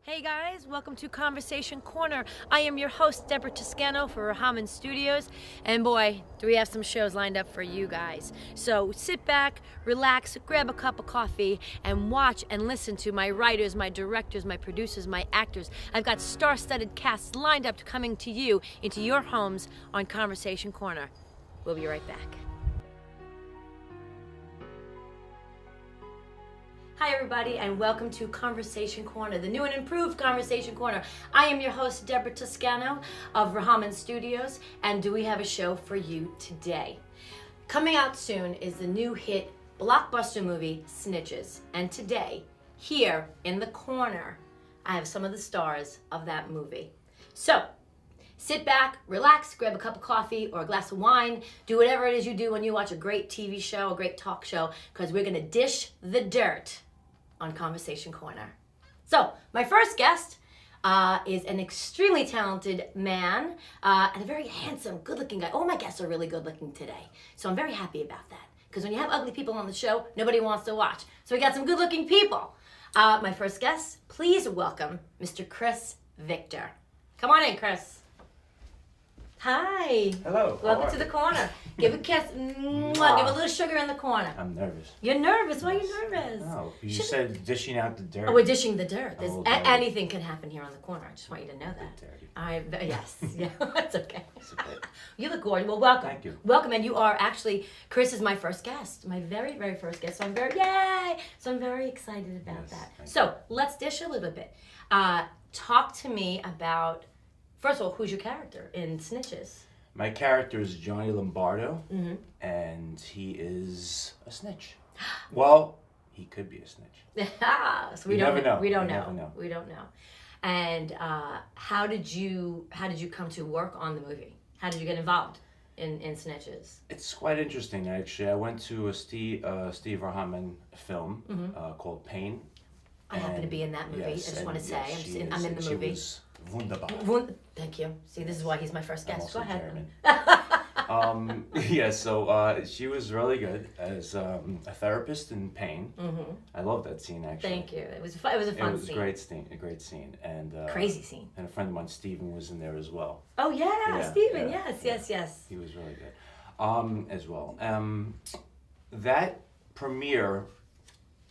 Hey guys, welcome to Conversation Corner. I am your host, Deborah Toscano for RAHAMAN Studios, and boy, do we have some shows lined up for you guys. So sit back, relax, grab a cup of coffee, and watch and listen to my writers, my directors, my producers, my actors. I've got star-studded casts lined up coming to you into your homes on Conversation Corner. We'll be right back. Hi everybody, and welcome to Conversation Corner, the new and improved Conversation Corner. I am your host, Deborah Toscano of RAHAMAN Studios, and do we have a show for you today? Coming out soon is the new hit blockbuster movie, Snitches. And today, here in the corner, I have some of the stars of that movie. So, sit back, relax, grab a cup of coffee or a glass of wine, do whatever it is you do when you watch a great TV show, a great talk show, because we're gonna dish the dirt on Conversation Corner. So, my first guest is an extremely talented man and a very handsome, good-looking guy. All my guests are really good-looking today, so I'm very happy about that. Because when you have ugly people on the show, nobody wants to watch. So we got some good-looking people. My first guest, please welcome Mr. Chris Victor. Come on in, Chris. Hi. Hello. Welcome to the corner. Give a kiss. Mwah. Give a little sugar in the corner. I'm nervous. You're nervous? Why are you nervous? No, you said dishing out the dirt. Oh, we're dishing the dirt. Anything can happen here on the corner. I just want you to know that. Yes. Yeah, that's okay. You look gorgeous. Well, welcome. Thank you. Welcome, and you are actually, Chris is my first guest. My very, very first guest. So I'm very excited about that. So let's dish a little bit. Talk to me about, first of all, who's your character in Snitches? My character is Johnny Lombardo, and he is a snitch. Well, he could be a snitch. So we don't know. We don't never know. We don't know. And how did you come to work on the movie? How did you get involved in Snitches? It's quite interesting, actually. I went to a Steve Rahaman film called Pain. I happen to be in that movie. Yes, I just want to say I'm in the she movie. Was wunderbar. Thank you. See, this is why he's my first guest. Go ahead. So she was really good as a therapist in pain. I love that scene, actually. Thank you. It was a fun scene. It was a great scene, and crazy scene. And a friend of mine, Steven, was in there as well. Oh yeah, Steven. Yeah. Yes. He was really good, as well. That premiere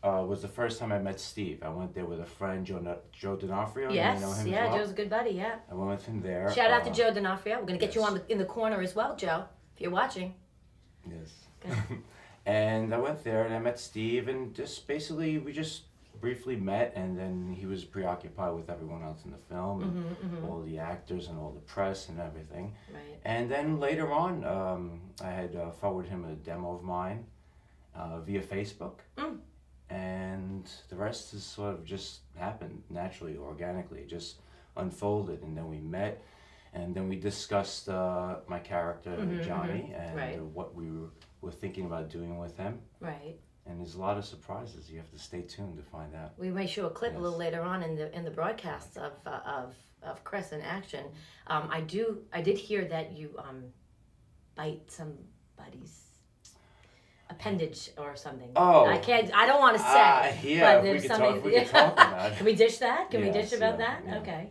was the first time I met Steve. I went there with a friend, Joe D'Onofrio. Yes, you know him yeah, as well? Joe's a good buddy, yeah. I went with him there. Shout out to Joe D'Onofrio. We're going to get you in the corner as well, Joe, if you're watching. Yes. And I went there and I met Steve, and we just briefly met, and then he was preoccupied with everyone else in the film, and all the actors and all the press and everything. Right. And then later on, I had forwarded him a demo of mine via Facebook. And the rest has sort of just happened naturally, organically. It just unfolded, and then we met, and then we discussed my character, Johnny, and what we were thinking about doing with him. Right. And there's a lot of surprises. You have to stay tuned to find out. We may show a clip a little later on in the broadcasts of Chris in action. I did hear that you bite somebody's appendage or something. Oh, I don't want to say. Yeah, but we could talk about it. Can we dish that? Can we dish about that? Yeah. Okay.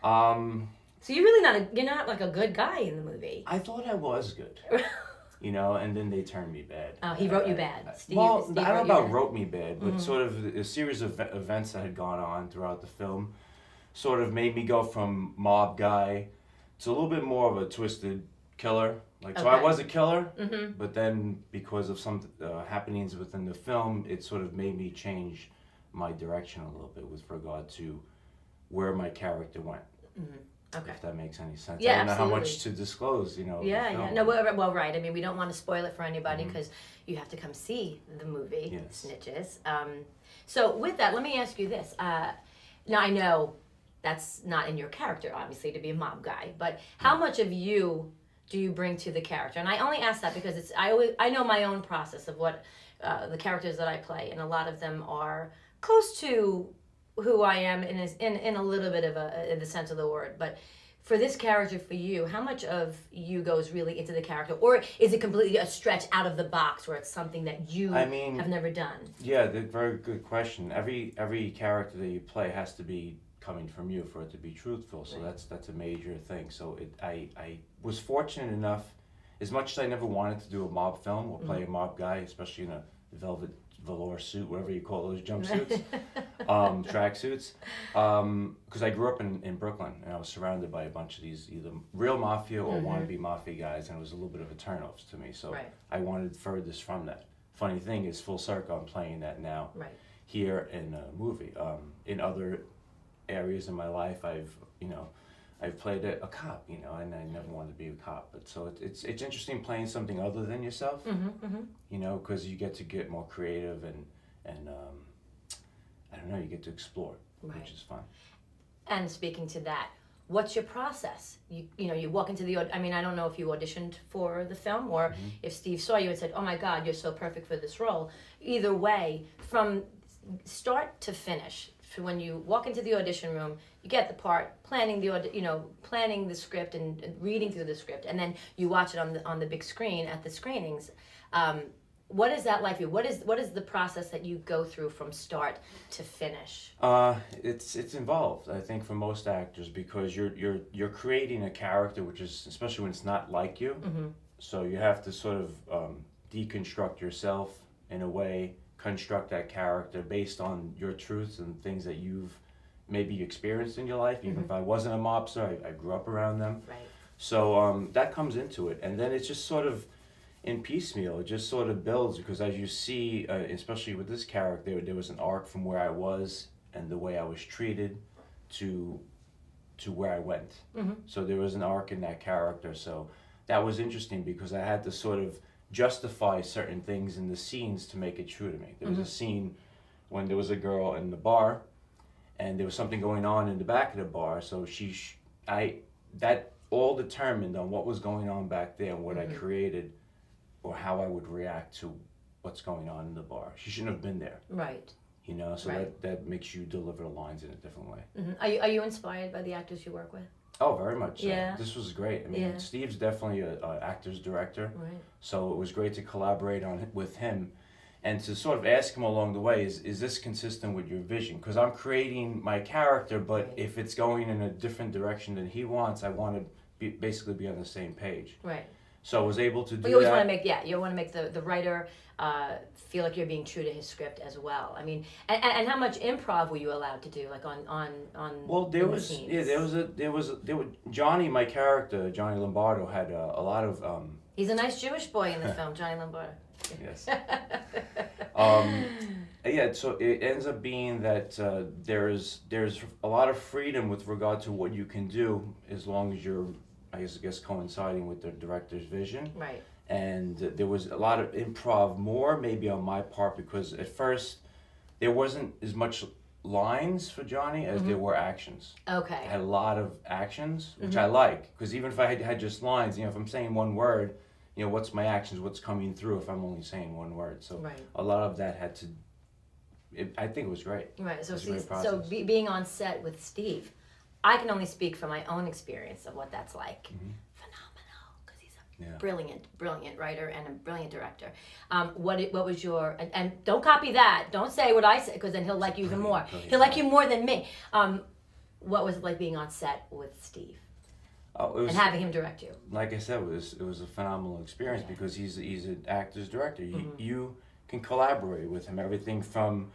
So you're really you're not like a good guy in the movie. I thought I was good. And then they turned me bad. Oh, he wrote you bad. Steve I don't know about wrote me bad, but sort of a series of events that had gone on throughout the film sort of made me go from mob guy to a little bit more of a twisted killer. So I was a killer, but then because of some happenings within the film, it sort of made me change my direction a little bit with regard to where my character went. Okay. If that makes any sense. Yeah, I don't know absolutely. how much to disclose, Yeah. No, well, right. I mean, we don't want to spoil it for anybody because you have to come see the movie, Snitches. So with that, let me ask you this. Now, I know that's not in your character, obviously, to be a mob guy, but how much of you do you bring to the character? And I only ask that because I know my own process of what the characters that I play, and a lot of them are close to who I am in a little bit of in the sense of the word. But for this character, for you, how much of you goes really into the character, or is it completely a stretch out of the box, where it's something that you have never done? Yeah, very good question. Every character that you play has to be coming from you for it to be truthful. So that's a major thing. So I was fortunate enough, as much as I never wanted to do a mob film or play a mob guy, especially in a velvet velour suit, whatever you call those jumpsuits, tracksuits, because I grew up in Brooklyn, and I was surrounded by a bunch of these either real mafia or wannabe mafia guys, and it was a little bit of a turnoff to me. So I wanted furthest from that. Funny thing is, full circle, I'm playing that now here in a movie. In other areas in my life, I've played a cop, and I never wanted to be a cop. But so it's interesting playing something other than yourself, because you get more creative and I don't know, you get to explore, which is fun. And speaking to that, what's your process? You walk into I mean, I don't know if you auditioned for the film or if Steve saw you and said, "Oh my God, you're so perfect for this role." Either way, from start to finish, when you walk into the audition room, you get the part, planning the script and reading through the script, and then you watch it on the big screen at the screenings. What is that like for you? What is the process that you go through from start to finish? It's involved, I think, for most actors, because you're creating a character, which is, especially when it's not like you. So you have to sort of deconstruct yourself in a way, construct that character based on your truths and things that you've maybe experienced in your life. Even if I wasn't a mobster, I grew up around them. Right. So that comes into it, and then it's just sort of in piecemeal. It just sort of builds, because as you see, especially with this character, there was an arc from where I was and the way I was treated to where I went. So there was an arc in that character. So that was interesting, because I had to sort of justify certain things in the scenes to make it true to me. There was a scene when there was a girl in the bar, and there was something going on in the back of the bar. So that all determined on what was going on back there and what I created, or how I would react to what's going on in the bar. She shouldn't have been there. Right. So that makes you deliver the lines in a different way. Are you inspired by the actors you work with? Oh, very much so. Yeah. This was great. I mean, Steve's definitely an actor's director. Right. So it was great to collaborate with him and to sort of ask him along the way, is this consistent with your vision? Because I'm creating my character, but if it's going in a different direction than he wants, I want to basically be on the same page. Right. So I was able to do that. You always want to make the writer feel like you're being true to his script as well. I mean, and how much improv were you allowed to do, like on? Well, there was Johnny, my character, Johnny Lombardo, had a lot of. He's a nice Jewish boy in the film, Johnny Lombardo. Yes. Yeah. So it ends up being that there's a lot of freedom with regard to what you can do, as long as you're, I guess coinciding with the director's vision. Right. And there was a lot of improv, more maybe on my part, because at first there wasn't as much lines for Johnny as there were actions. Okay. I had a lot of actions, which I like, because even if I had just lines, if I'm saying one word, what's my actions, what's coming through if I'm only saying one word. So a lot of that had to, I think it was great. Right, so being on set with Steve, I can only speak from my own experience of what that's like. Phenomenal, because he's a brilliant writer and a brilliant director. What was your, and don't copy that, don't say what I said, because then he'll like you even more. He'll like you more than me. What was it like being on set with Steve? And having him direct you? Like I said, it was a phenomenal experience, because he's an actor's director. You can collaborate with him, everything from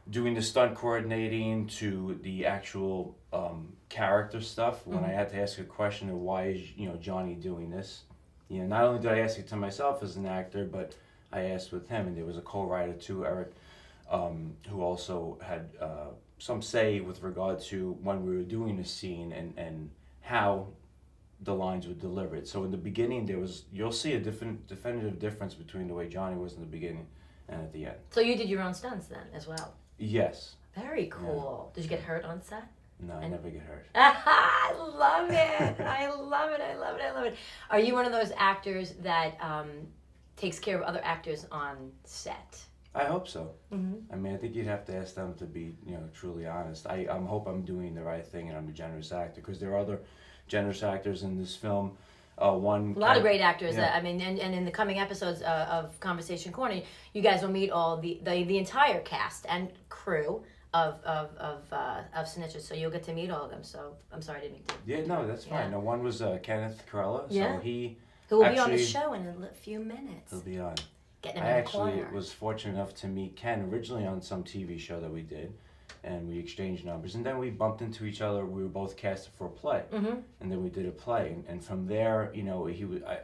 doing the stunt coordinating to the actual character stuff. When I had to ask a question of why is Johnny doing this, not only did I ask it to myself as an actor, but I asked with him, and there was a co-writer too, Eric, who also had some say with regard to when we were doing the scene and how the lines were delivered. So in the beginning, you'll see a definitive difference between the way Johnny was in the beginning and at the end. So you did your own stunts then as well? Yes. Very cool. Yeah. Did you get hurt on set? No, I never get hurt. I love it. I love it. Are you one of those actors that takes care of other actors on set? I hope so. I mean, I think you'd have to ask them to be, truly honest. I hope I'm doing the right thing and I'm a generous actor, because there are other generous actors in this film. One a lot of great actors. I mean, and in the coming episodes of Conversation Corner, you guys will meet all the entire cast and crew of Snitches. So you'll get to meet all of them. So I'm sorry I didn't mean to. Yeah, no, that's fine. No, one was Kenneth Corella. Yeah. So who will be on the show in a few minutes. He'll be on. Getting him I in the corner. actually was fortunate enough to meet Ken originally on some TV show that we did, and we exchanged numbers, and then we bumped into each other. We were both casted for a play, and then we did a play, and from there, you know,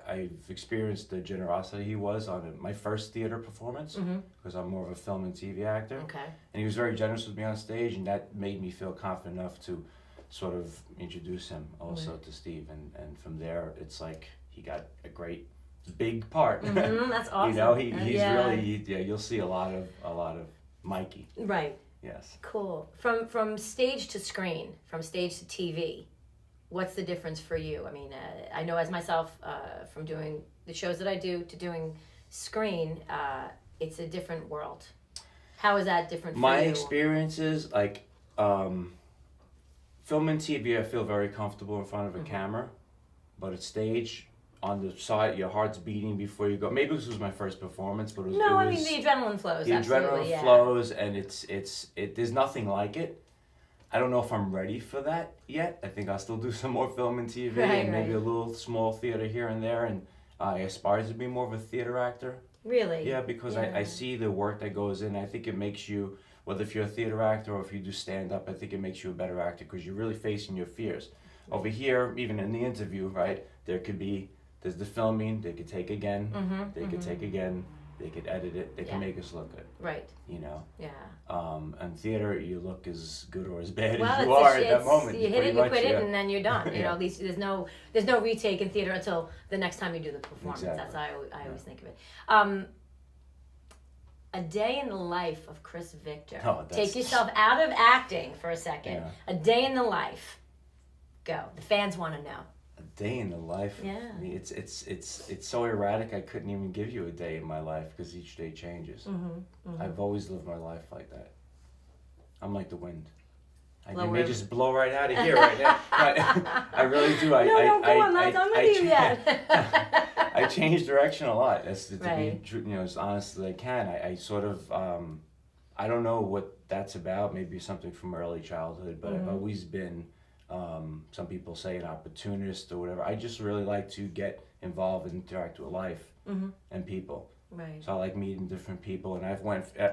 I've experienced the generosity he was on my first theater performance, because I'm more of a film and TV actor. Okay. And he was very generous with me on stage, and that made me feel confident enough to sort of introduce him also to Steve, and from there, it's like he got a great big part. That's awesome. You know, he's really you'll see a lot of Mikey. Right. Yes. Cool. From stage to screen, from stage to TV, what's the difference for you? I mean, I know as myself, from doing the shows that I do to doing screen, it's a different world. How is that different for you? My experiences, like film and TV, I feel very comfortable in front of a camera, but at stage, on the side, your heart's beating before you go. Maybe this was my first performance, but it was, I mean the adrenaline flows. The adrenaline flows, and it's there's nothing like it. I don't know if I'm ready for that yet. I think I'll still do some more film and TV, and maybe a little small theater here and there. And I aspire to be more of a theater actor. Really? Yeah, because I see the work that goes in. I think it makes you, whether if you're a theater actor or if you do stand up, I think it makes you a better actor because you're really facing your fears. Over here, even in the interview, right, there's the filming, they could take again, they could take again, they could edit it, they can make us look good. Right. You know? Yeah. And theater, you look as good or as bad well, as you are at that moment. You hit it, you quit it, and then you're done. You know, at least there's no retake in theater until the next time you do the performance. Exactly. That's how I always think of it. A day in the life of Chris Victor. Take yourself out of acting for a second. Yeah. A day in the life. Go. The fans want to know. A day in the life. Yeah. I mean, it's so erratic. I couldn't even give you a day in my life because each day changes. I've always lived my life like that. I'm like the wind. I may just blow right out of here right now. I really do. I'm not done with you yet. I change direction a lot. That's to be as honest as I can. I sort of I don't know what that's about. Maybe something from early childhood, but I've always been. Some people say an opportunist or whatever. I just really like to get involved and interact with life and people. Right. So I like meeting different people, and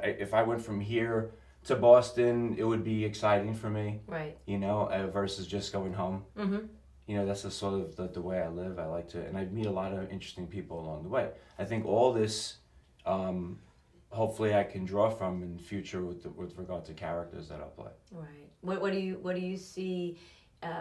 if I went from here to Boston, it would be exciting for me. Right. You know, versus just going home. You know, that's the sort of the way I live. I like to, and I meet a lot of interesting people along the way. I think all this, hopefully, I can draw from in the future with regard to characters that I'll play. Right. What do you see?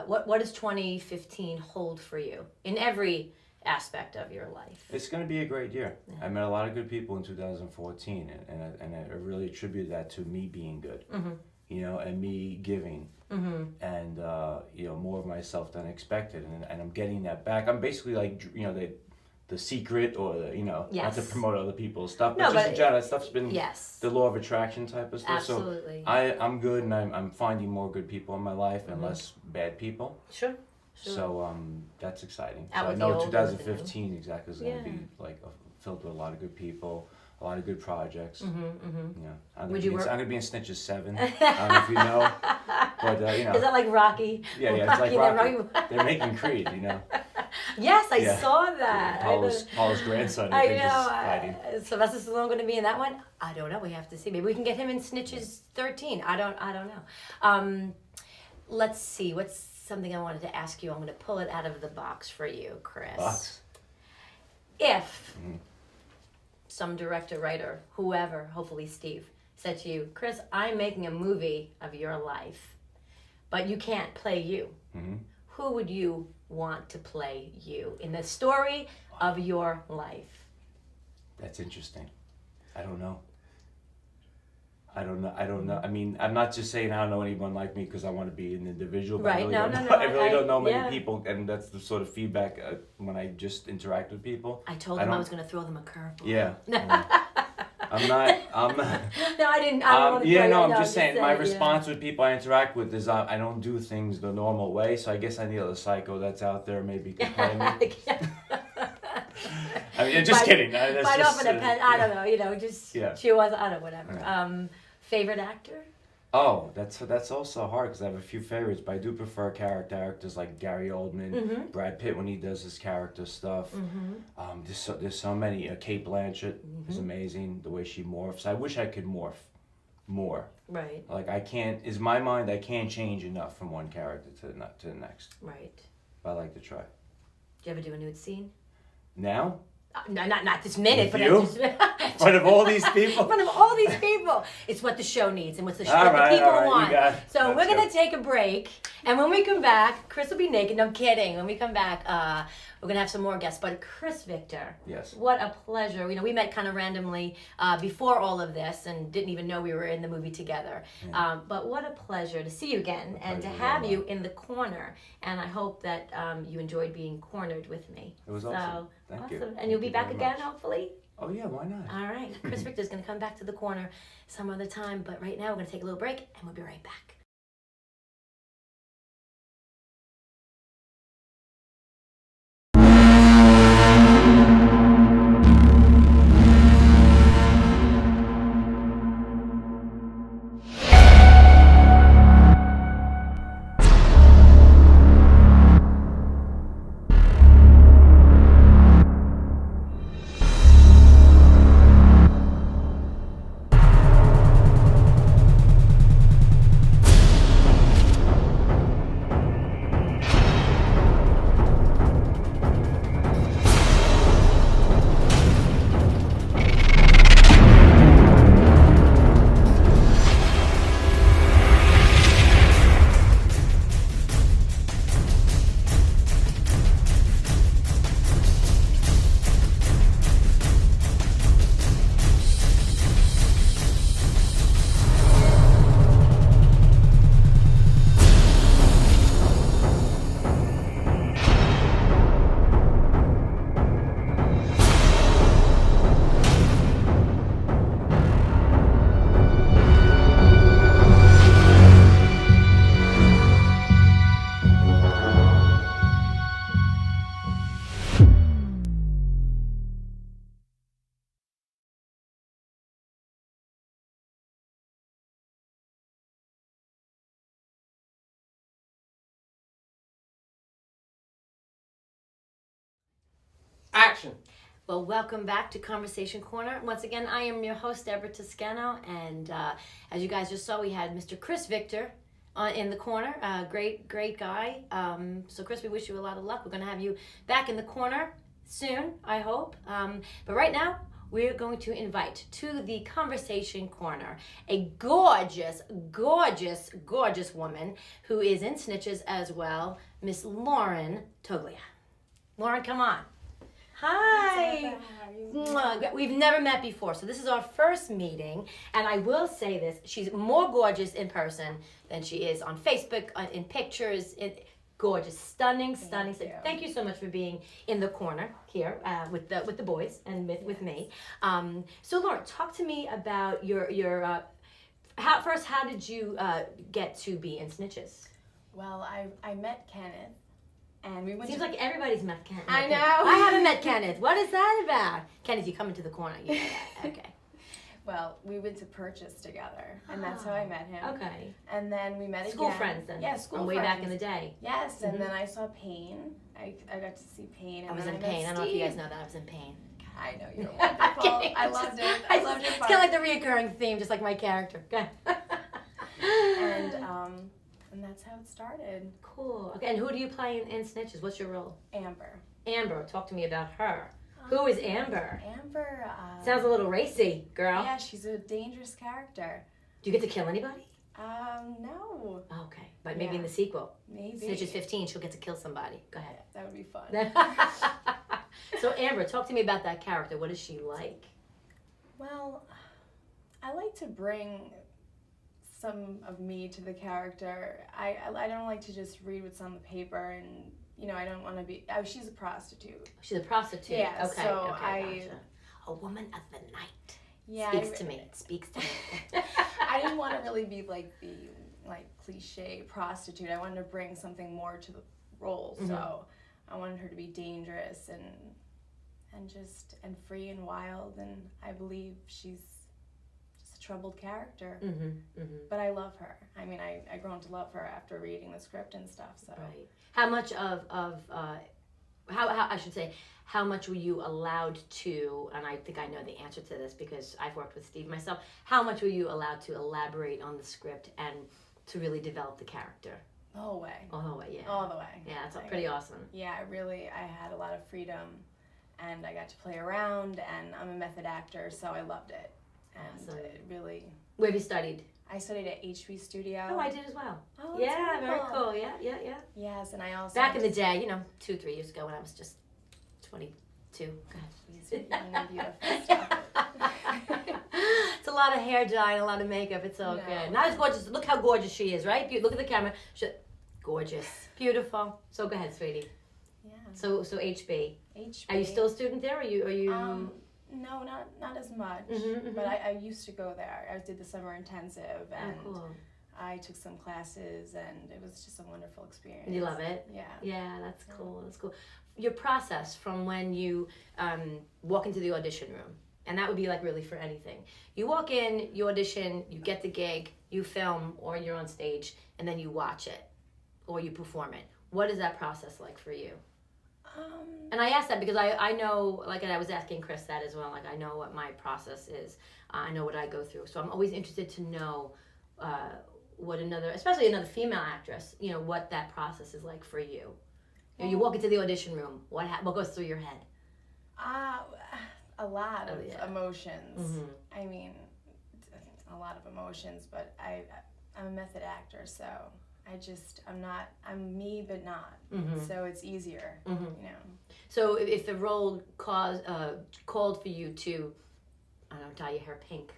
What does 2015 hold for you in every aspect of your life? It's going to be a great year. I met a lot of good people in 2014, and I really attribute that to me being good, you know, and me giving, and you know, more of myself than expected, and I'm getting that back. I'm basically like, you know, the secret, or the, you know, not to promote other people's stuff, but just in general, that stuff's been the law of attraction type of stuff. Absolutely. So I'm good, and I'm finding more good people in my life and less bad people. Sure. So that's exciting. Out So I with know the old 2015 exactly is going to be like filled with a lot of good people, a lot of good projects. Yeah, I'm going to be in Snitches 7. I don't know if you know, but you know. Is that like Rocky? Yeah, it's like Rocky. They're making Creed, you know. Yes, I saw that. Paul's grandson, I think, know. is fighting. Sylvester Stallone going to be in that one? I don't know. We have to see. Maybe we can get him in Snitches 13. I don't know. Let's see. What's something I wanted to ask you? I'm going to pull it out of the box for you, Chris. Box? If some director, writer, whoever, hopefully Steve, said to you, Chris, I'm making a movie of your life, but you can't play you. Who would you want to play you in the story of your life? That's interesting. I don't know. I mean, I'm not just saying I don't know anyone like me because I want to be an individual. But right. I really don't know many people, and that's the sort of feedback when I just interact with people. I told them I was going to throw them a curveball. Yeah. I'm not. No, I didn't. I don't want to yeah, throw no, you- I'm no, just saying. My saying, response with people I interact with is I don't do things the normal way. So I guess I need a psycho that's out there maybe can play me. I mean, just kidding. That's Bite just, off in a pen. I don't know. You know, just Yeah. she was. I don't know. Whatever. Yeah. Favorite actor? Oh, that's also hard because I have a few favorites, but I do prefer character actors like Gary Oldman, Brad Pitt when he does his character stuff. There's so many. Kate Blanchett is amazing the way she morphs. I wish I could morph more. Right. Like I can't. Is my mind I can't change enough from one character to the next. Right. But I like to try. Do you ever do a nude scene? Now? No, not this minute, With but you? in front of all these people? In front of all these people. It's what the show needs and what the All right, people all right, want. you got it. So That's we're going good. to take a break. And when we come back, Chris will be naked. No, I'm kidding. When we come back, we're going to have some more guests. But Chris Victor. Yes. What a pleasure. You know, we met kind of randomly before all of this and didn't even know we were in the movie together. Yeah. But what a pleasure to see you again and to pleasure, have yeah. you in the corner. And I hope that you enjoyed being cornered with me. It was awesome. Thank you. And Thank you'll be you back very again, much. hopefully? Oh yeah, why not? All right. Chris Victor's going to come back to the corner some other time. But right now, we're going to take a little break, and we'll be right back. Action. Well, welcome back to Conversation Corner. Once again, I am your host, Deborah Toscano, and as you guys just saw, we had Mr. Chris Victor in the corner. Great guy. So, Chris, we wish you a lot of luck. We're going to have you back in the corner soon, I hope. But right now, we're going to invite to the Conversation Corner a gorgeous woman who is in Snitches as well, Miss Lauren Toglia. Lauren, come on. Hi. Mwah. We've never met before, so this is our first meeting, and I will say this, she's more gorgeous in person than she is on Facebook, in pictures, gorgeous, stunning. Thank you so much for being in the corner here with the boys and with me. So Lauren, talk to me about your how did you get to be in Snitches? Well, I met Kenneth, and we went Seems to... like everybody's met Kenneth. I know. I haven't met Kenneth. What is that about? Kenneth, you come into the corner. You know that. Okay. Well, we went to Purchase together, and that's how I met him. Okay. And then we met School again. friends then. Yeah, school From way friends. back in the day. Yes, and then I saw Payne. I got to see Payne. And I was then in met pain. I don't know if you Steve. guys know that I was in pain. I know, you're I'm wonderful. kidding. I loved it. I loved your It's part. kind of like the reoccurring theme, just like my character. Okay. And that's how it started. Cool. Okay. And who do you play in Snitches? What's your role? Amber. Amber. Talk to me about her. Who is Amber? Amber. Sounds a little racy, girl. Yeah, she's a dangerous character. Do you get to kill anybody? No. Okay. But maybe Yeah. in the sequel. Maybe. Snitches 15, she'll get to kill somebody. Go ahead. That would be fun. So Amber, talk to me about that character. What is she like? Well, I like to bring some of me to the character. I don't like to just read what's on the paper, and I don't want to be. Oh, she's a prostitute. She's a prostitute. Yeah, Okay. so okay. Gotcha. A woman of the night. Yeah, Speaks to me. It speaks to me. I didn't want to really be like the cliche prostitute. I wanted to bring something more to the role. So I wanted her to be dangerous and free and wild, and I believe she's just a troubled character. But I love her. I mean, I grown to love her after reading the script and stuff. So right. How much how much were you allowed to, and I think I know the answer to this because I've worked with Steve myself, how much were you allowed to elaborate on the script and to really develop the character? The whole way. All the way, yeah. All the way. Yeah, that's pretty awesome. Yeah, I had a lot of freedom, and I got to play around, and I'm a method actor, so I loved it. And awesome. It really... Where have you studied? I studied at HB Studio. Oh, I did as well. Oh, yeah, cool. very cool. Yeah. Yes, and I also... Back in the day, 2-3 years ago when I was just 22. Go ahead. You're young and beautiful. Stop it. It's a lot of hair dye and a lot of makeup. It's all good. Not as gorgeous. Look how gorgeous she is, right? Look at the camera. Gorgeous. Beautiful. So go ahead, sweetie. Yeah. So HB. HB. Are you still a student there? Or are you? No, not as much. But I used to go there. I did the summer intensive, and cool. I took some classes, and it was just a wonderful experience. You love it? Yeah. Yeah, that's cool. That's cool. Your process from when you walk into the audition room, and that would be like really for anything. You walk in, you audition, you get the gig, you film, or you're on stage, and then you watch it, or you perform it. What is that process like for you? And I ask that because I know, like, and I was asking Chris that as well, like, I know what my process is. I know what I go through. So I'm always interested to know what especially another female actress, what that process is like for you. You walk into the audition room, what goes through your head? A lot of emotions. I mean, a lot of emotions, but I'm a method actor, so I'm me, but not. So it's easier, So if the role called for you to, I don't know, dye your hair pink.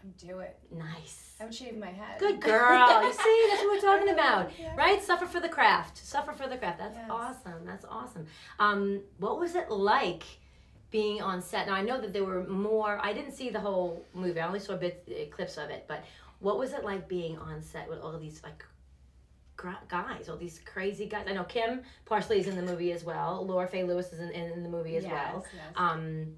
I'd do it. Nice. I would shave my head. Good girl. You see, that's what we're talking about, yeah. right? Suffer for the craft. Suffer for the craft. That's awesome. That's awesome. What was it like being on set? Now, I know that there were more. I didn't see the whole movie. I only saw clips of it. But what was it like being on set with all of these guys, all these crazy guys? I know Kim Parsley is in the movie as well. Laura Faye Lewis is in the movie as well. Yes. And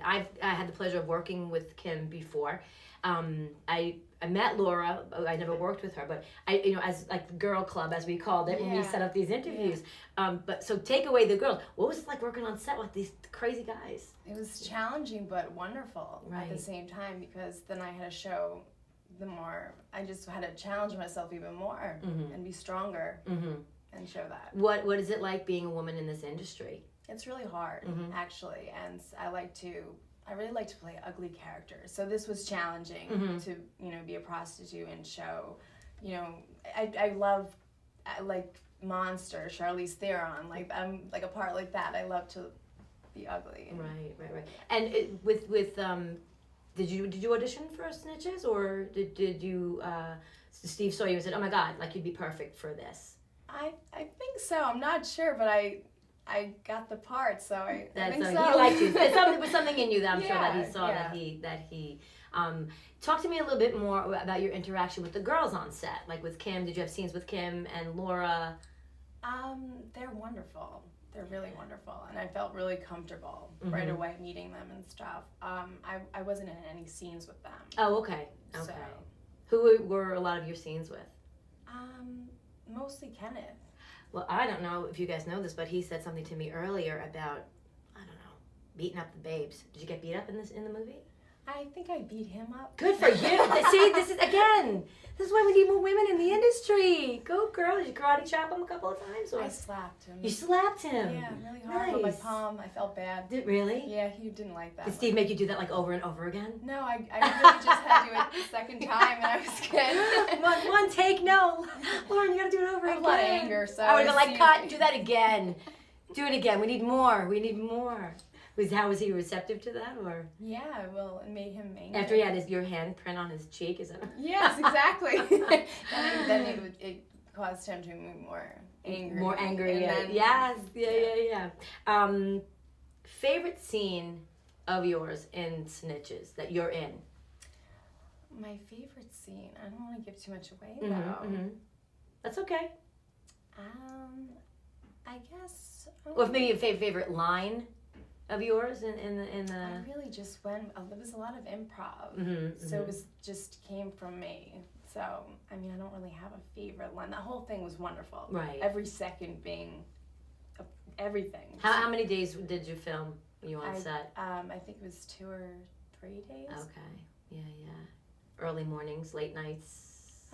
I had the pleasure of working with Kim before. I met Laura. I never worked with her, but as like the girl club, as we called it, when we set up these interviews. But so take away the girls. What was it like working on set with these crazy guys? It was challenging, but wonderful at the same time, because then I had to show I just had to challenge myself even more and be stronger and show that. What is it like being a woman in this industry? It's really hard, actually, and I really like to play ugly characters. So this was challenging to, be a prostitute and show, I like Monster, Charlize Theron, like I'm like a part like that. I love to be ugly. Right. And did you audition for Snitches, or did you? Steve saw you and said, "Oh my God, like you'd be perfect for this." I think so. I'm not sure, but I got the part, so I think so. He liked you. There was something in you that I'm sure that he saw that he. Talk to me a little bit more about your interaction with the girls on set, like with Kim. Did you have scenes with Kim and Laura? They're wonderful. They're really wonderful, and I felt really comfortable right away meeting them and stuff. I wasn't in any scenes with them. Oh, okay. So, who were a lot of your scenes with? Mostly Kenneth. Well, I don't know if you guys know this, but he said something to me earlier about, I don't know, beating up the babes. Did you get beat up in the movie? I think I beat him up. Good for you. See, this is why we need more women in the industry. Go, girl. Did you karate chop him a couple of times? Or? I slapped him. You slapped him? Yeah, really hard. Nice. On my palm. I felt bad. Did really? Yeah, he didn't like that. Did Steve make you do that like over and over again? No, I really just had to do it the second time, and I was good. one take, no. Lauren, you gotta do it over again. I have a lot of anger, so I would have been like, cut, do that again. Do it again. We need more. How was he receptive to that, or? Yeah, well, it made him angry. After he had your handprint on his cheek, is that? Yes, exactly. then it caused him to be more angry. More angry, yeah. Then, yes, yeah. Favorite scene of yours in Snitches that you're in? My favorite scene. I don't want to give too much away though. That's okay. I guess. Or maybe a favorite line of yours in the. I really just went. There was a lot of improv, so it was just came from me. So I mean, I don't really have a favorite line. The whole thing was wonderful. Right. Every second being everything. How many days did you film? Were you on set? I think it was 2 or 3 days. Okay. Yeah. Early mornings, late nights.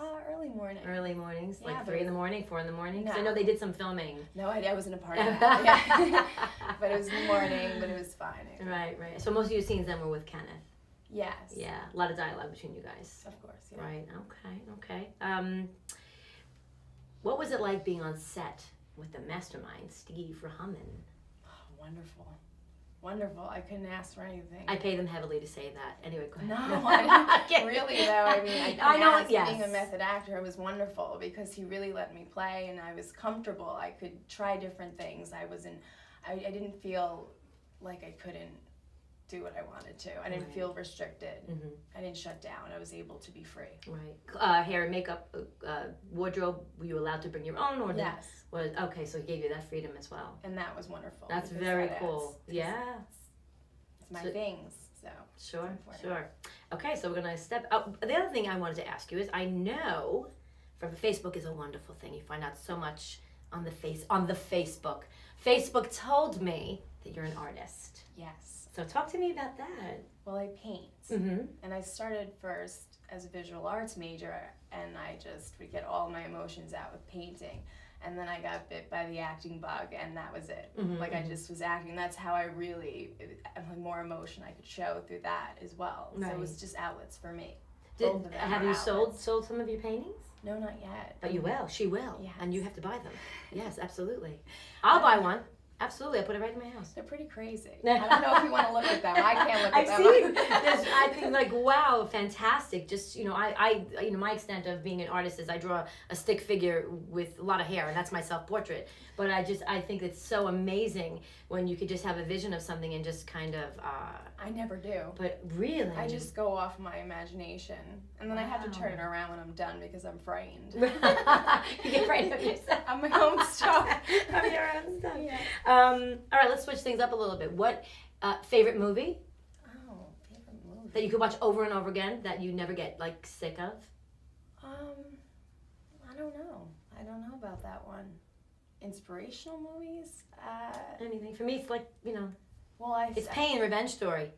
Early morning. Early mornings, Yeah, like 3 in the morning, 4 in the morning. 'Cause No. I know they did some filming. No, I wasn't a part of that. Yeah. But it was in the morning, but it was fine. Right. So most of your scenes then were with Kenneth. Yes. Yeah, a lot of dialogue between you guys. Of course. Yeah. Right. Okay. What was it like being on set with the mastermind, Steve Rahaman? Oh, wonderful. I couldn't ask for anything. I pay them heavily to say that. Anyway, go ahead. No, I really though. I mean, I know. Yes. Being a method actor was wonderful because he really let me play, and I was comfortable. I could try different things. I didn't feel like I couldn't do what I wanted to. I didn't feel restricted. I didn't shut down. I was able to be free. Right. Hair and makeup, wardrobe. Were you allowed to bring your own, or yes? Okay, so he gave you that freedom as well. And that was wonderful. That's very cool. Yeah. It's my things. So sure. Okay, so we're gonna step out. The other thing I wanted to ask you is, I know from Facebook is a wonderful thing. You find out so much on the Facebook. Facebook told me that you're an artist. Yes. So talk to me about that. Well, I paint, and I started first as a visual arts major, and I just would get all my emotions out with painting. And then I got bit by the acting bug, and that was it. I just was acting. That's how I really, more emotion I could show through that as well. Right. So it was just outlets for me. Have you sold some of your paintings? No, not yet. But you will. She will. Yes. And you have to buy them. Yes, absolutely. I'll buy one. Absolutely, I'll put it right in my house. They're pretty crazy. I don't know if you want to look at them. I can't look at them. I think like, wow, fantastic. Just, I my extent of being an artist is I draw a stick figure with a lot of hair, and that's my self-portrait. But I think it's so amazing when you could just have a vision of something and just kind of... I never do. But really? I just go off my imagination, and then I have to turn it around when I'm done because I'm frightened. You get frightened of yourself. I'm my own stuff. Of your own stuff. Yeah. All right, let's switch things up a little bit. What favorite movie? Oh, favorite movie. That you could watch over and over again that you never get, like, sick of? I don't know. I don't know about that one. Inspirational movies? Anything. For me, it's like, Well, it's pain, revenge story.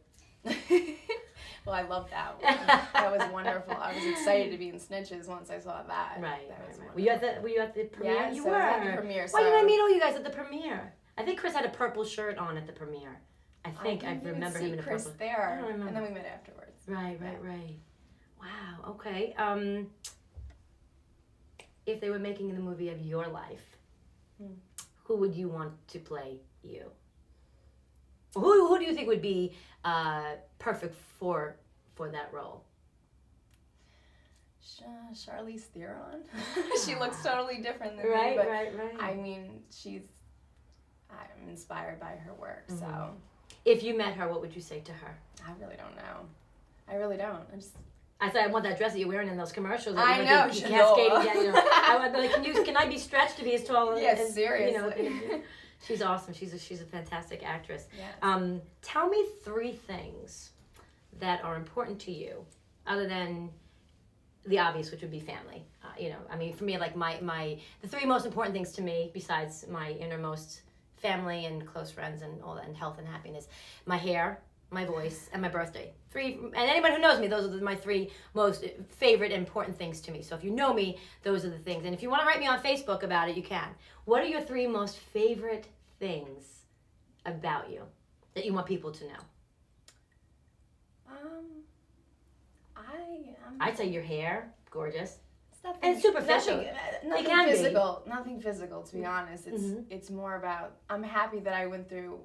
Well, I loved that one. That was wonderful. I was excited to be in Snitches once I saw that. Right. That was Were you at the premiere? Yeah, You so were. I was at the premiere. Why didn't I meet all you guys at the premiere? I think Chris had a purple shirt on at the premiere. I remember him in a Chris purple. there, I don't remember. and then we met afterwards. Right. Wow. Okay. If they were making the movie of your life, who would you want to play you? Who do you think would be perfect for that role? Charlize Theron. She looks totally different than me. Right. I mean, I'm inspired by her work. So, if you met her, what would you say to her? I really don't know. I really don't. I said, I want that dress that you're wearing in those commercials. I know. Cascading. I would be like, can I be stretched to be as tall as? Yes, seriously. She's awesome. She's a fantastic actress. Yes. Tell me 3 things that are important to you, other than the obvious, which would be family. For me, like the 3 most important things to me, besides my innermost family and close friends and all that, and health and happiness: my hair, my voice, and my birthday. 3, and anyone who knows me, those are my 3 most favorite important things to me. So if you know me, those are the things. And if you want to write me on Facebook about it, you can. What are your 3 most favorite things about you that you want people to know? I'd say your hair, gorgeous. And superficial. Nothing physical, to be honest. It's more about, I'm happy that I went through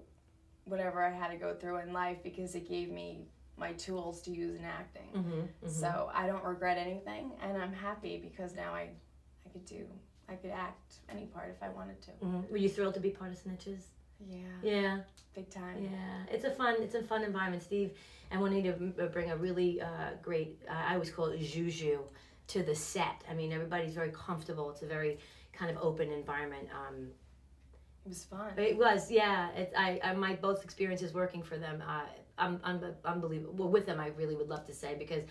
whatever I had to go through in life because it gave me my tools to use in acting. So I don't regret anything, and I'm happy because now I could act any part if I wanted to. Were you thrilled to be part of Snitches? Yeah. Big time. Yeah. It's a fun environment. Steve and Juanita bring a really great, I always call it juju, to the set. I mean, everybody's very comfortable. It's a very kind of open environment. It was fun. It was, yeah. My both experiences working for them, unbelievable. Well, with them, I really would love to say, because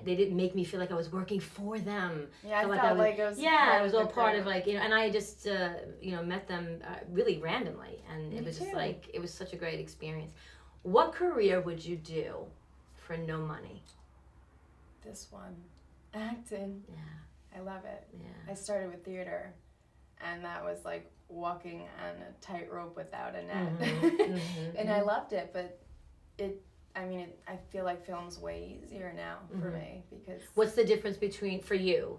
they didn't make me feel like I was working for them. Yeah, I felt like it was. Yeah, it was all part of, like, and I just met them really randomly, and it was just like, it was such a great experience. What career would you do for no money? This one, acting. Yeah, I love it. yeah. I started with theater, and that was like walking on a tightrope without a net. And I loved it, but I feel like film's way easier now for me, because... What's the difference between theater,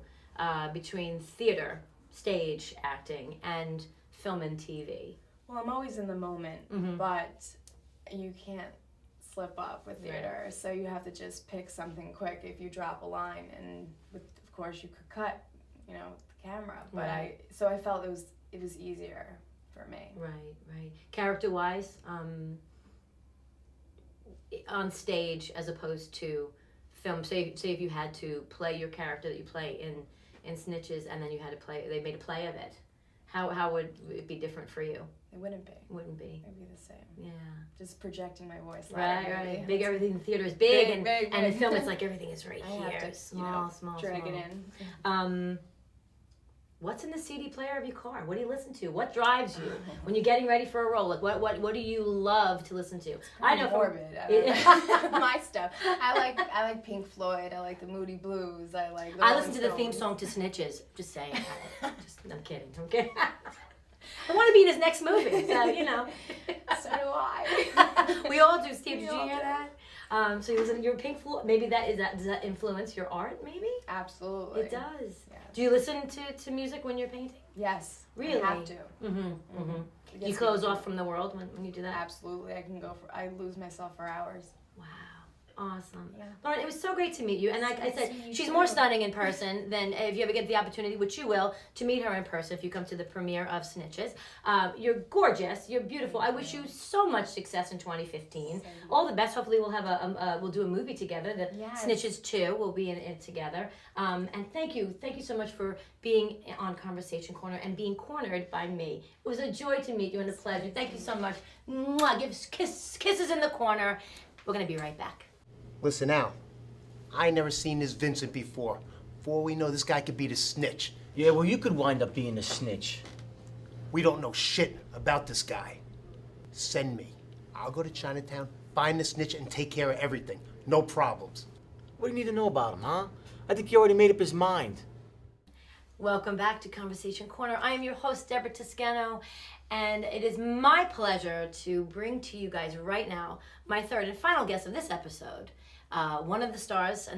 stage acting, and film and TV? Well, I'm always in the moment, but you can't slip up with theater, so you have to just pick something quick if you drop a line, and of course you could cut, the camera, but so I felt it was easier for me. Right. Character-wise, on stage as opposed to film. Say if you had to play your character that you play in Snitches, and then you had to they made a play of it. How would it be different for you? It wouldn't be. Wouldn't be. It'd be the same. Yeah. Just projecting my voice. Right. Big, everything in the theater is big, and big. in film it's like everything is right I here. have to, Small. Drag it in. What's in the CD player of your car? What do you listen to? What drives you when you're getting ready for a role? Like what do you love to listen to? I know morbid. My stuff. I like Pink Floyd. I like the Moody Blues. I listen to the theme song to Snitches. Just saying. I'm kidding. I want to be in his next movie. So So do I. We all do. Steve, did you hear that? So you listen to your Pink Floyd. Maybe does that influence your art? Maybe. Absolutely. It does. Yeah. Do you listen to music when you're painting? Yes. Really? I have to. Do you close off from the world when you do that? Absolutely. I lose myself for hours. Wow. Awesome. Yeah. Lauren, it was so great to meet you. And like I said, she's more stunning in person than if you ever get the opportunity, which you will, to meet her in person if you come to the premiere of Snitches. You're gorgeous. You're beautiful. I wish you so much success in 2015. All the best. Hopefully we'll have we'll do a movie together. The Snitches 2 will be in it together. And thank you so much for being on Conversation Corner and being cornered by me. It was a joy to meet you and a pleasure. Thank you so much. Mwah. Give kisses in the corner. We're going to be right back. Listen out. I ain't never seen this Vincent before. For all we know, this guy could be the snitch. Yeah, well, you could wind up being a snitch. We don't know shit about this guy. Send me. I'll go to Chinatown, find the snitch, and take care of everything. No problems. What do you need to know about him, huh? I think he already made up his mind. Welcome back to Conversation Corner. I am your host, Deborah Toscano, and it is my pleasure to bring to you guys right now my third and final guest of this episode. Another one of the stars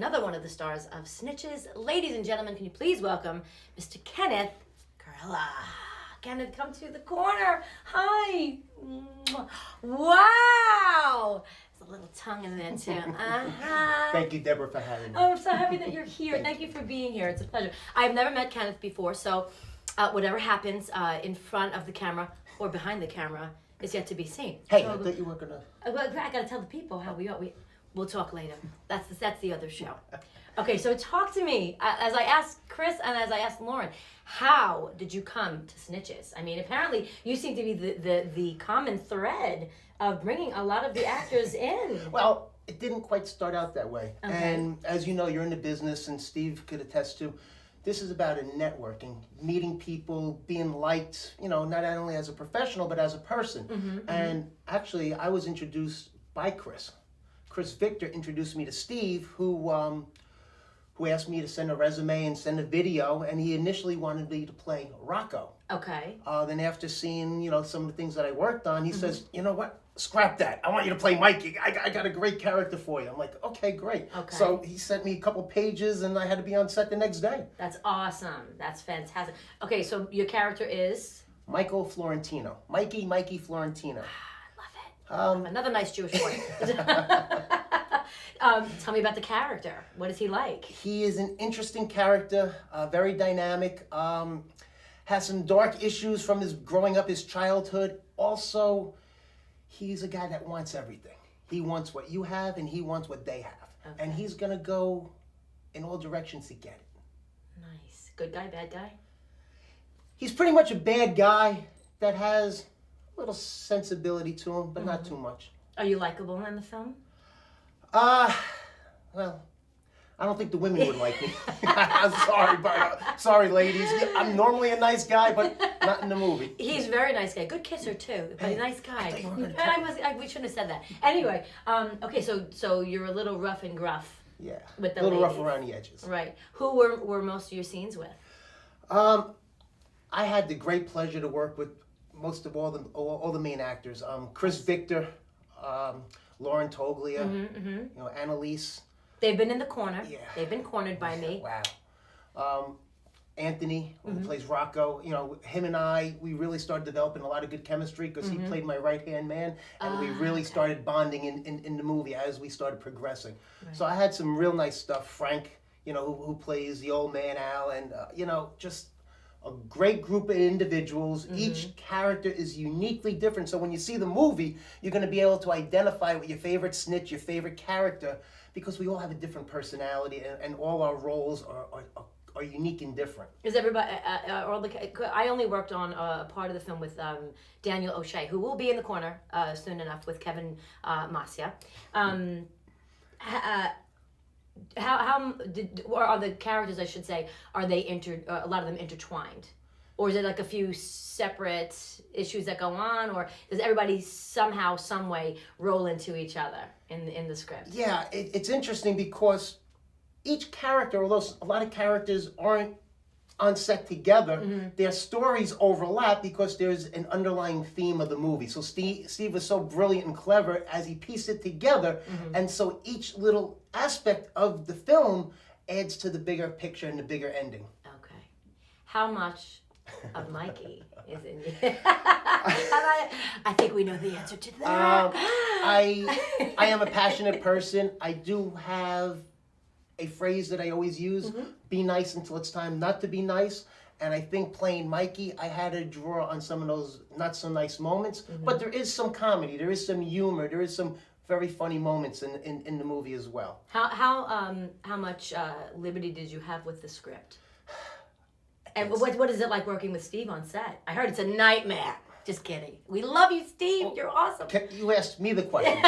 of Snitches. Ladies and gentlemen, can you please welcome Mr. Kenneth Kurilla. Kenneth, come to the corner. Hi. Wow. There's a little tongue in there too. Thank you, Deborah, for having me. Oh, I'm so happy that you're here. Thank you for being here. It's a pleasure. I've never met Kenneth before, so whatever happens in front of the camera or behind the camera is yet to be seen. Hey, so, I thought you weren't gonna... I gotta tell the people how we are. We'll talk later. That's the other show. Okay, so talk to me. As I asked Chris and as I asked Lauren, how did you come to Snitches? I mean, apparently you seem to be the common thread of bringing a lot of the actors in. Well, it didn't quite start out that way. Okay. And as you know, you're in the business, and Steve could attest to, this is about a networking, meeting people, being liked, not only as a professional, but as a person. And actually, I was introduced by Chris. Chris Victor introduced me to Steve, who asked me to send a resume and send a video, and he initially wanted me to play Rocco. Okay. Then after seeing, some of the things that I worked on, he says, you know what? Scrap that. I want you to play Mikey. I got a great character for you. I'm like, okay, great. Okay. So he sent me a couple pages, and I had to be on set the next day. That's awesome. That's fantastic. Okay, so your character is? Michael Florentino. Mikey Florentino. I love it. Another nice Jewish boy. Tell me about the character. What is he like? He is an interesting character, very dynamic, has some dark issues from his growing up, his childhood. also he's a guy that wants everything. He wants what you have, and he wants what they have. Okay. And he's going to go in all directions to get it. Nice. Good guy, bad guy? He's pretty much a bad guy that has a little sensibility to him, but not too much. Are you likable in the film? Well, I don't think the women would like me. I'm sorry, but sorry, ladies. I'm normally a nice guy, but not in the movie. He's a very nice guy. Good kisser too, but a nice guy. I thought you were gonna We shouldn't have said that. Anyway, okay, so you're a little rough and gruff. Yeah, With the a little rough ladies. around the edges. Right. Who were most of your scenes with? I had the great pleasure to work with most of all the main actors. Chris Victor, Lauren Toglia, you know, Annalise. They've been in the corner. Yeah. They've been cornered by me. Wow. Anthony, who plays Rocco, you know, him and I, we really started developing a lot of good chemistry because he played my right-hand man, and we really started bonding in the movie as we started progressing. Right. So I had some real nice stuff. Frank, you know, who plays the old man Al, and, you know, just a great group of individuals. Each character is uniquely different. So when you see the movie, you're going to be able to identify with your favorite snitch, your favorite character, because we all have a different personality, and all our roles are unique and different. Is everybody? I only worked on a part of the film with Daniel O'Shea, who will be in the corner soon enough with Kevin Mascia. Or are the characters, I should say, are they a lot of them intertwined? Or is it like a few separate issues that go on, or does everybody somehow, some way roll into each other in the script? Yeah, it's interesting because each character, although a lot of characters aren't on set together, their stories overlap because there's an underlying theme of the movie. So Steve was so brilliant and clever as he pieced it together, and so each little aspect of the film adds to the bigger picture and the bigger ending. Okay. How much of Mikey is in you? I think we know the answer to that. I am a passionate person. I do have a phrase that I always use, be nice until it's time not to be nice. And I think playing Mikey, I had to draw on some of those not so nice moments. But there is some comedy, there is some humor, there is some very funny moments in the movie as well. How much liberty did you have with the script? And what is it like working with Steve on set? I heard it's a nightmare. Just kidding. We love you, Steve. You're awesome. You asked me the question.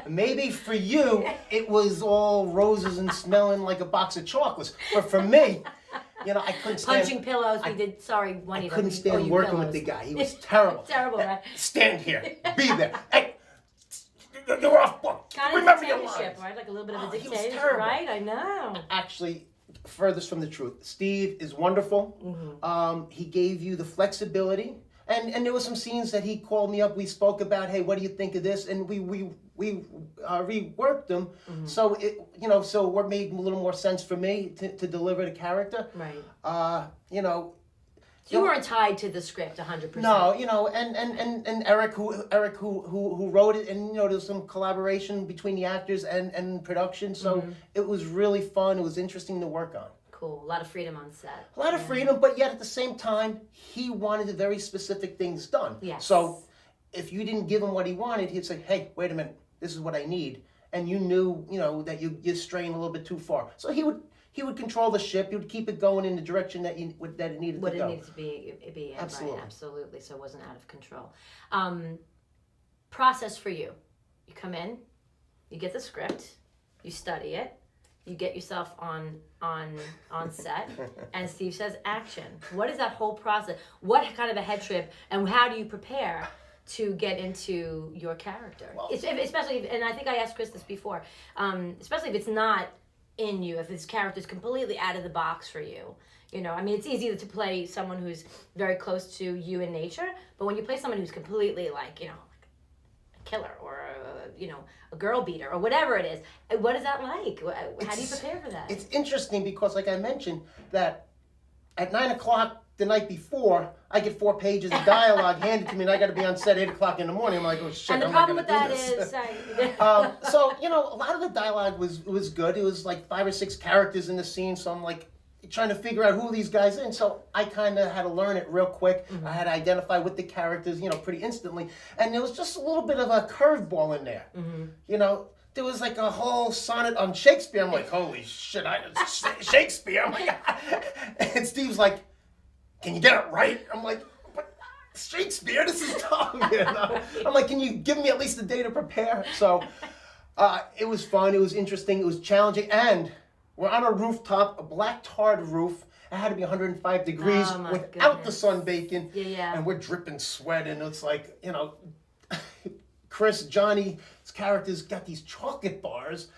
Maybe for you, it was all roses and smelling like a box of chocolates. But for me, you know, I couldn't stand... Punching pillows. Sorry, Juanita. I couldn't stand working with the guy. He was terrible. Terrible, right? Stand here. Be there. Hey, you're off book. Kind of Remember your dictatorship, lines. right? Like a little bit of a He was dictatorship, terrible. right? I know. Actually, furthest from the truth. Steve is wonderful. He gave you the flexibility. And there were some scenes that he called me up. We spoke about, hey, what do you think of this? And we reworked them, so so what made a little more sense for me to deliver the character. Right. You You weren't tied to the script 100%. No, and Eric who wrote it, and there's some collaboration between the actors and production. So it was really fun. It was interesting to work on. Cool. A lot of freedom on set. A lot of freedom, but yet at the same time, he wanted very specific things done. Yes. So if you didn't give him what he wanted, he'd say, hey, wait a minute, this is what I need. And you knew, that you're straying a little bit too far. So he would control the ship. He would keep it going in the direction that it needed to go. What it needed to be in. Absolutely. Right? Absolutely. So it wasn't out of control. Process for you. You come in, you get the script, you study it, you get yourself on set, and Steve says action. What is that whole process? What kind of a head trip, and how do you prepare to get into your character? Well, especially, and I think I asked Chris this before, especially if it's not in you, if this character is completely out of the box for you. It's easy to play someone who's very close to you in nature, but when you play someone who's completely like a killer or a girl beater or whatever it is, what is that like? How do you prepare for that? It's interesting because, like I mentioned, that at 9 o'clock the night before, I get 4 pages of dialogue handed to me, and I got to be on set 8 o'clock in the morning. I'm like, oh shit! And the problem with that is, so a lot of the dialogue was good. It was like 5 or 6 characters in the scene, so I'm like, trying to figure out who these guys are. And so I kind of had to learn it real quick. I had to identify with the characters, pretty instantly. And there was just a little bit of a curveball in there. There was like a whole sonnet on Shakespeare. I'm like, holy shit, Shakespeare. I'm like, and Steve's like, can you get it right? I'm like, but Shakespeare, this is tough. I'm like, can you give me at least a day to prepare? So it was fun. It was interesting. It was challenging. And we're on a rooftop, a black tarred roof. It had to be 105 degrees without the sun baking. Yeah. And we're dripping sweat. And it's like, Chris, Johnny's character's got these chocolate bars.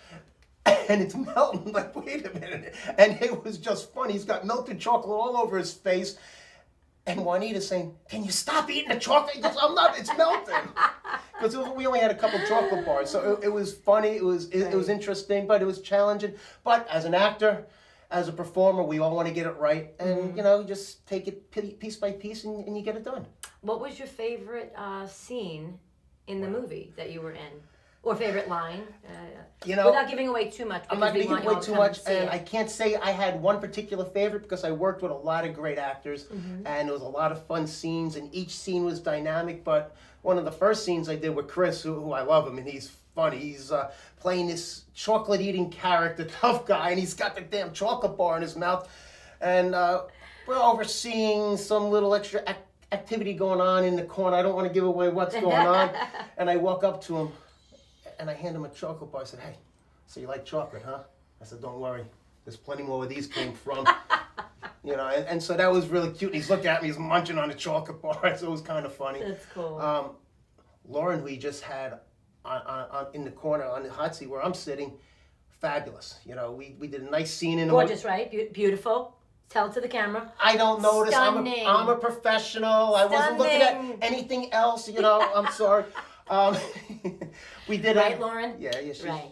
And it's melting. Like, wait a minute. And it was just fun. He's got melted chocolate all over his face. And Juanita's saying, can you stop eating the chocolate? He goes, I'm not, it's melting. Because we only had a couple chocolate bars. So it was funny, it was interesting, but it was challenging. But as an actor, as a performer, we all want to get it right. And, just take it piece by piece and you get it done. What was your favorite scene in the movie that you were in? Or favorite line? Without giving away too much. I'm not going to give away too much. And I can't say I had one particular favorite because I worked with a lot of great actors. And there was a lot of fun scenes. And each scene was dynamic. But one of the first scenes I did with Chris, who I love him, and he's funny. He's playing this chocolate-eating character, tough guy. And he's got the damn chocolate bar in his mouth. And we're overseeing some little extra activity going on in the corner. I don't want to give away what's going on. And I walk up to him. And I hand him a chocolate bar. I said, hey, so you like chocolate, huh? I said, don't worry. There's plenty more where these came from. And so that was really cute. And he's looking at me. He's munching on a chocolate bar. So it was kind of funny. That's cool. Lauren, who he just had on in the corner on the hot seat where I'm sitting, fabulous. We did a nice scene in the... Gorgeous, right? Beautiful. Tell it to the camera. I don't notice. Stunning. I'm a professional. I wasn't looking at anything else. I'm sorry. We did right, Lauren? Yeah, she's right.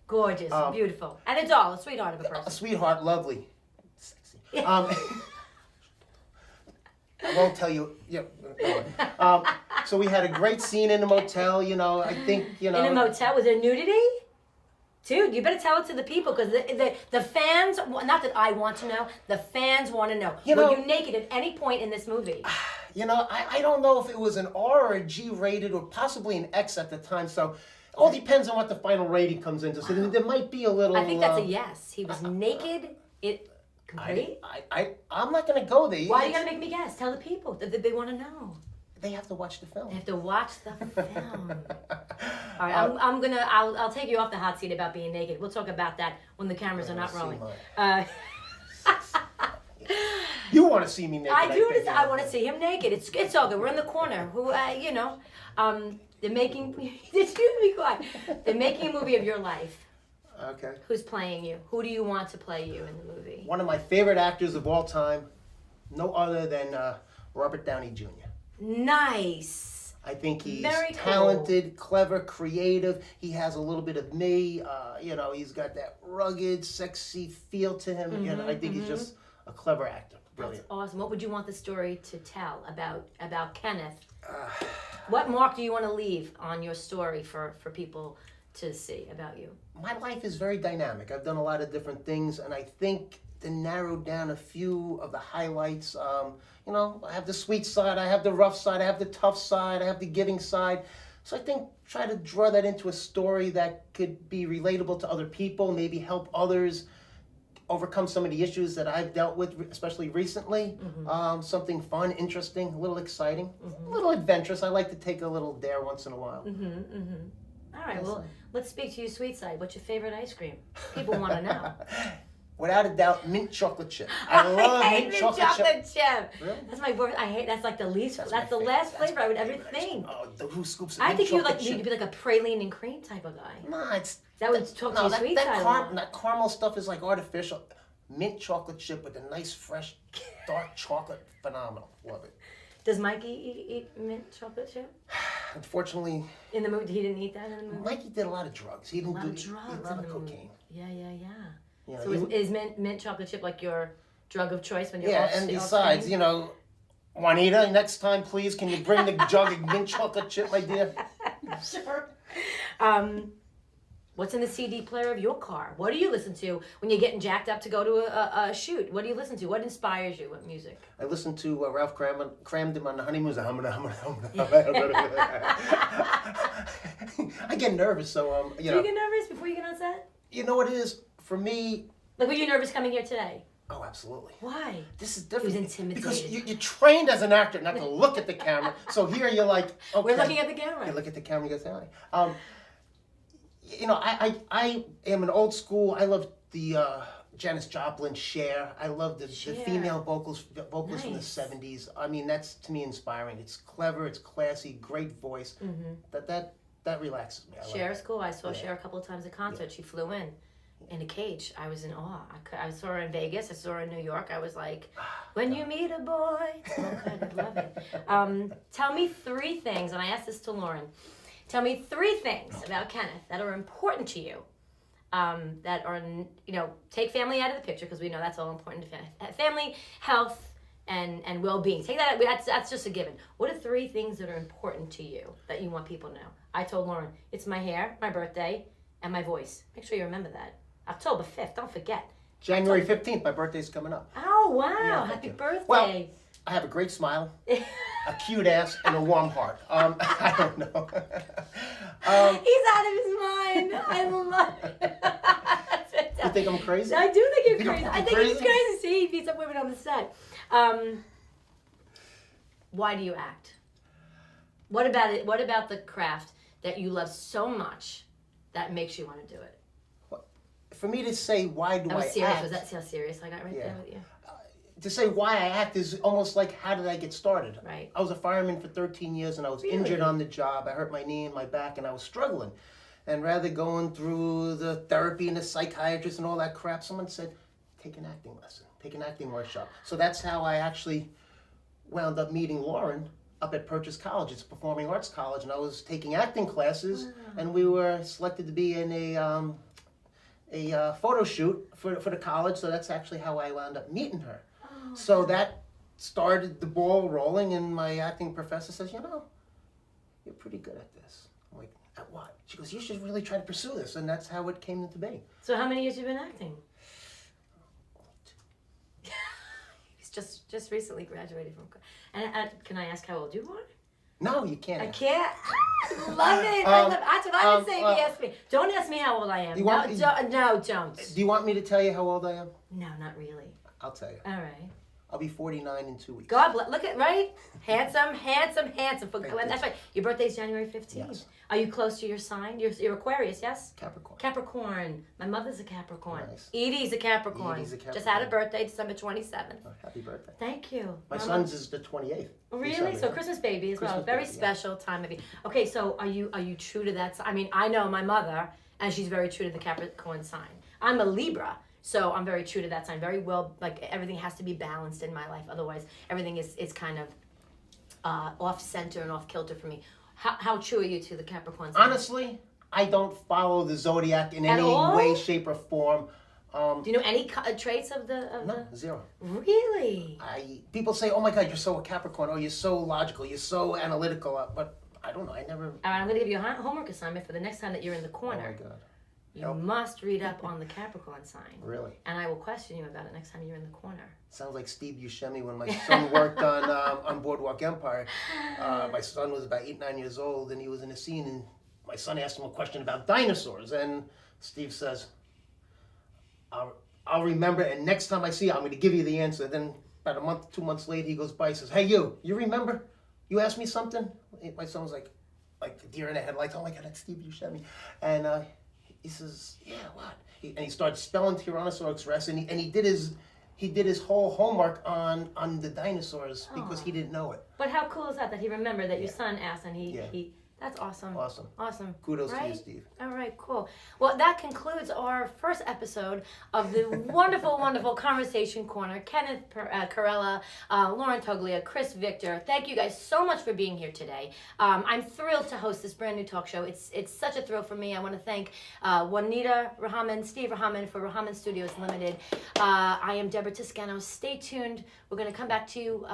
Gorgeous, beautiful, and a doll, a sweetheart of a person. A sweetheart, lovely, sexy. I won't tell you. Yeah. So we had a great scene in the motel. I think In a motel, was there nudity? Dude, you better tell it to the people because the fans. Not that I want to know. The fans want to know. Were you naked at any point in this movie? I don't know if it was an R or a G rated or possibly an X at the time. So it all depends on what the final rating comes into. So there might be a little... I think that's a yes. He was naked. Complete? I'm not going to go there. Why are you going to make me guess? Tell the people. They want to know. They have to watch the film. They have to watch the film. All right, I'll take you off the hot seat about being naked. We'll talk about that when the cameras are not rolling. You want to see me naked? I do. I want to see him naked. It's all good. We're in the corner. They're making. Did you be quiet? They're making a movie of your life. Okay. Who's playing you? Who do you want to play you in the movie? One of my favorite actors of all time, no other than Robert Downey Jr. Nice. I think he's very talented, clever, creative. He has a little bit of me. He's got that rugged, sexy feel to him. I think he's just a clever actor. Brilliant. That's awesome. What would you want the story to tell about Kenneth? What mark do you want to leave on your story for people to see about you? My life is very dynamic. I've done a lot of different things, and I think to narrow down a few of the highlights, I have the sweet side, I have the rough side, I have the tough side, I have the giving side. So I think try to draw that into a story that could be relatable to other people, maybe help others overcome some of the issues that I've dealt with, especially recently. Something fun, interesting, a little exciting, a little adventurous. I like to take a little dare once in a while. All right, well, let's speak to your sweet side. What's your favorite ice cream? People want to know. Without a doubt, mint chocolate chip. I love mint chocolate chip. Really? That's my birth. I hate. That's like the least. That's the last flavor I would ever think. Oh, who scoops? I think you'd be like a praline and cream type of guy. No, it's that would talk to your sweet side. That caramel stuff is like artificial. Mint chocolate chip with a nice, fresh, dark chocolate, phenomenal. Love it. Does Mikey eat mint chocolate chip? Unfortunately, in the movie, he didn't eat that in the movie. Mikey did a lot of drugs. He didn't do a lot of cocaine. Yeah. So is mint chocolate chip like your drug of choice when you're off? Yeah, and besides, Juanita, next time, please, can you bring the jug of mint chocolate chip, my dear? Sure. What's in the CD player of your car? What do you listen to when you're getting jacked up to go to a shoot? What do you listen to? What inspires you? What music? I listened to Ralph crammed him on the honeymoons. I get nervous, so Do you get nervous before you get on set? You know what it is for me? Like, were you nervous coming here today? Oh, absolutely. Why? This is different. He was intimidated. Because you're trained as an actor not to look at the camera. So here you're like, okay. We're looking at the camera. You look at the camera, you go, you know, I am an old school. I love the Janis Joplin, Cher. I love the female vocals from the 70s. I mean, that's, to me, inspiring. It's clever, it's classy, great voice. That relaxes me. Cher's cool. I saw Cher a couple of times at concert. She flew in a cage. I was in awe. I saw her in Vegas. I saw her in New York. I was like, when you meet a boy. Oh, God, I love it. Tell me 3 things, and I asked this to Lauren. Tell me 3 things about Kenneth that are important to you. That are, you know, take family out of the picture because we know that's all important to family, health, and well-being. Take that out. That's just a given. What are 3 things that are important to you that you want people to know? I told Lauren, it's my hair, my birthday, and my voice. Make sure you remember that. October 5th, don't forget. January 15th, my birthday's coming up. Oh, wow. Yeah, Happy birthday. Well, I have a great smile, a cute ass, and a warm heart. I don't know. He's out of his mind. I love it. You think I'm crazy? I do think you're Think I'm crazy. I fucking think crazy? he's crazy. See, he beats up women on the set. Why do you act? What about it? What about the craft that you love so much that makes you want to do it? For me to say why do That was I serious. act, Was that how serious I got right there with you? to say why I act is almost like how did I get started? Right. I was a fireman for 13 years and I was injured on the job. I hurt my knee and my back and I was struggling. And rather going through the therapy and the psychiatrist and all that crap, someone said, take an acting lesson, take an acting workshop. So that's how I actually wound up meeting Lauren up at Purchase College. It's a performing arts college, and I was taking acting classes, and we were selected to be in a photo shoot for the college. So that's actually how I wound up meeting her. So that started the ball rolling, and my acting professor says, you know, you're pretty good at this. I'm like, at what? She goes, you should really try to pursue this, and that's how it came into being. So how many years have you been acting? He's just recently graduated from. And can I ask how old you are? No, you can't. I ask. can't. I love it. That's what I would say if you asked me. Don't ask me how old I am. No, don't. Do you want me to tell you how old I am? No, not really. I'll tell you. All right. I'll be 49 in 2 weeks. God bless. Look at, right? Handsome. That's right. Your birthday's January 15th. Yes. Are you close to your sign? You're Aquarius, yes? Capricorn. Capricorn. My mother's a Capricorn. Nice. Edie's a Capricorn. Edie's a Capricorn. Just had a birthday, December 27th. Oh, happy birthday. Thank you. My son's is the 28th. Really? December. So Christmas baby as well. Christmas Very baby, special time of year. Okay, so are you true to that? I mean, I know my mother, and she's very true to the Capricorn sign. I'm a Libra, so I'm very true to that sign. Very well, like everything has to be balanced in my life. Otherwise, everything is kind of off center and off kilter for me. How true are you to the Capricorn sign? Honestly, I don't follow the zodiac in any all? way, shape, or form. Do you know any traits of the? No, zero. Really? People say, "Oh my God, you're so a Capricorn. Oh, you're so logical. You're so analytical." But I don't know. I never. All right, I'm going to give you a homework assignment for the next time that you're in the Oh corner. my God. You must read up on the Capricorn sign. Really? And I will question you about it next time you're in the corner. Sounds like Steve Buscemi when my son worked on Boardwalk Empire. My son was about 8, 9 years old, and he was in a scene, and my son asked him a question about dinosaurs, and Steve says, I'll remember, and next time I see you, I'm going to give you the answer. Then about a month, 2 months later, he goes by and says, hey, you remember? You asked me something? My son was like deer in the headlights. Oh my God, that's Steve Buscemi. And he says, yeah, what? And he started spelling Tyrannosaurus Rex, and he did his whole homework on the dinosaurs because he didn't know it. But how cool is that he remembered that your son asked, and he that's awesome. Awesome. Kudos to you, Steve. All right, cool. Well, that concludes our first episode of the wonderful, wonderful Conversation Corner. Kenneth Carella, Lauren Toglia, Chris Victor. Thank you guys so much for being here today. I'm thrilled to host this brand new talk show. It's such a thrill for me. I want to thank Juanita Rahaman, Steve Rahaman for RAHAMAN Studios Limited. I am Deborah Toscano. Stay tuned. We're going to come back to you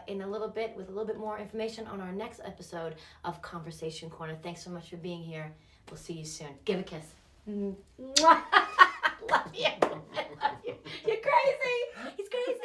in a little bit with a little bit more information on our next episode of Conversation Corner. Thanks so much for being here. We'll see you soon. Give a kiss. Mwah. Love you. I love you. You're crazy. He's crazy.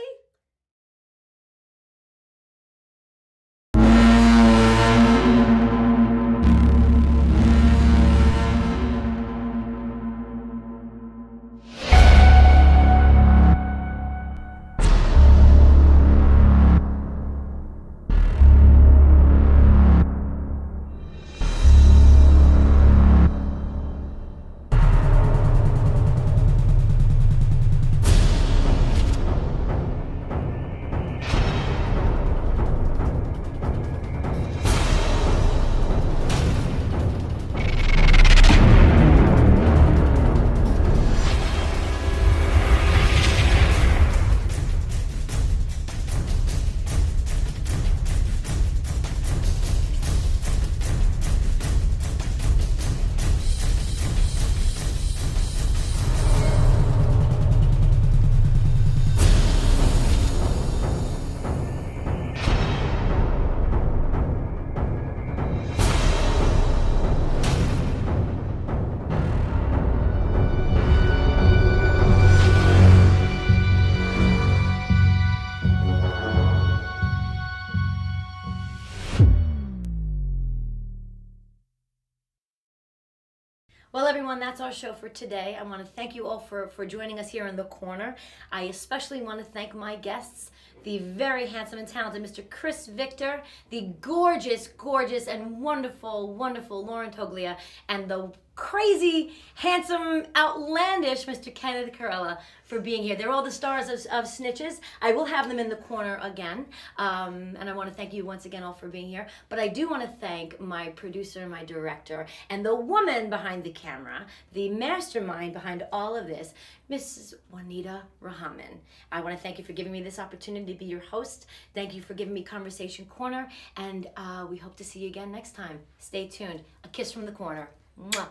Well, everyone, that's our show for today. I want to thank you all for joining us here in the corner. I especially want to thank my guests, the very handsome and talented Mr. Chris Victor, the gorgeous, gorgeous, and wonderful, wonderful Lauren Toglia, and the crazy, handsome, outlandish Mr. Kenneth Carella for being here. They're all the stars of Snitches. I will have them in the corner again. And I want to thank you once again all for being here. But I do want to thank my producer, my director, and the woman behind the camera, the mastermind behind all of this, Mrs. Juanita Rahaman. I want to thank you for giving me this opportunity to be your host. Thank you for giving me Conversation Corner. And we hope to see you again next time. Stay tuned. A kiss from the corner. Mwah.